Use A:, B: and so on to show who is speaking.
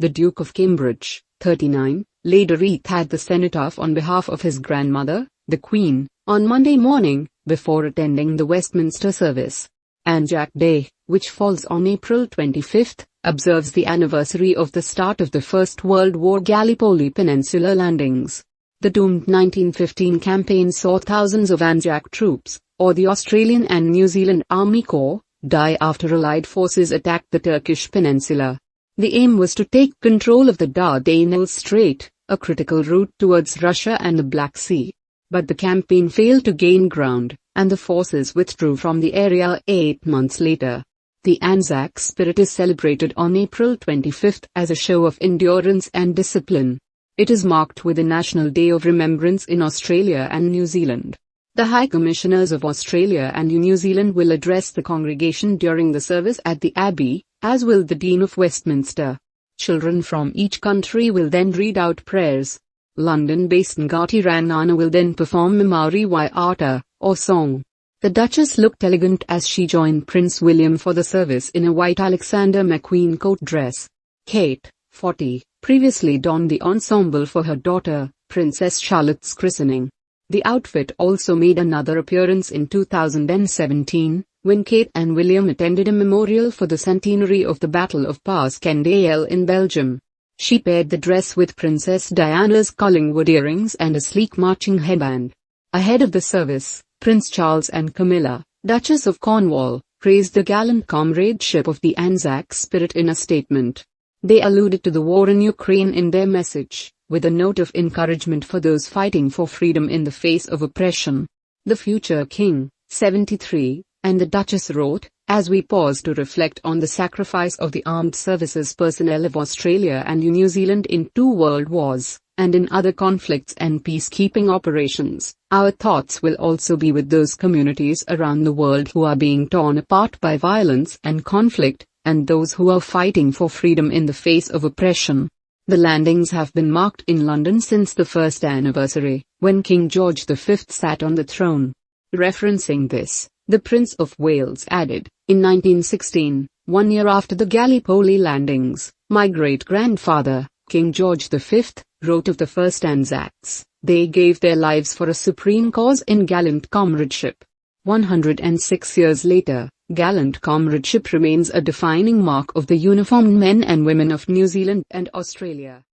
A: the Duke of Cambridge, 39, laid a wreath at the cenotaph on behalf of his grandmother, the Queen, on Monday morning, before attending the Westminster service. Anzac Day, which falls on April 25, observes the anniversary of the start of the First World War Gallipoli Peninsula landings. The doomed 1915 campaign saw thousands of Anzac troops, or the Australian and New Zealand Army Corps, die after Allied forces attacked the Turkish peninsula. The aim was to take control of the Dardanelles Strait, a critical route towards Russia and the Black Sea. But the campaign failed to gain ground, and the forces withdrew from the area 8 months later. The Anzac spirit is celebrated on April 25 as a show of endurance and discipline. It is marked with a National Day of Remembrance in Australia and New Zealand. The High Commissioners of Australia and New Zealand will address the congregation during the service at the Abbey, as will the Dean of Westminster. Children from each country will then read out prayers. London-based Ngati Ranana will then perform Mimari Waiata, or song. The Duchess looked elegant as she joined Prince William for the service in a white Alexander McQueen coat dress. Kate, 40, previously donned the ensemble for her daughter, Princess Charlotte's christening. The outfit also made another appearance in 2017, when Kate and William attended a memorial for the centenary of the Battle of Passchendaele in Belgium. She paired the dress with Princess Diana's Collingwood earrings and a sleek marching headband. Ahead of the service, Prince Charles and Camilla, Duchess of Cornwall, praised the gallant comradeship of the Anzac spirit in a statement. They alluded to the war in Ukraine in their message, with a note of encouragement for those fighting for freedom in the face of oppression. The future king, 73, and the Duchess wrote, "As we pause to reflect on the sacrifice of the armed services personnel of Australia and New Zealand in 2 world wars, and in other conflicts and peacekeeping operations, our thoughts will also be with those communities around the world who are being torn apart by violence and conflict, and those who are fighting for freedom in the face of oppression." The landings have been marked in London since the first anniversary, when King George V sat on the throne. Referencing this, the Prince of Wales added, "In 1916, 1 year after the Gallipoli landings, my great-grandfather, King George V, wrote of the first Anzacs, 'They gave their lives for a supreme cause in gallant comradeship.' 106 years later, gallant comradeship remains a defining mark of the uniformed men and women of New Zealand and Australia.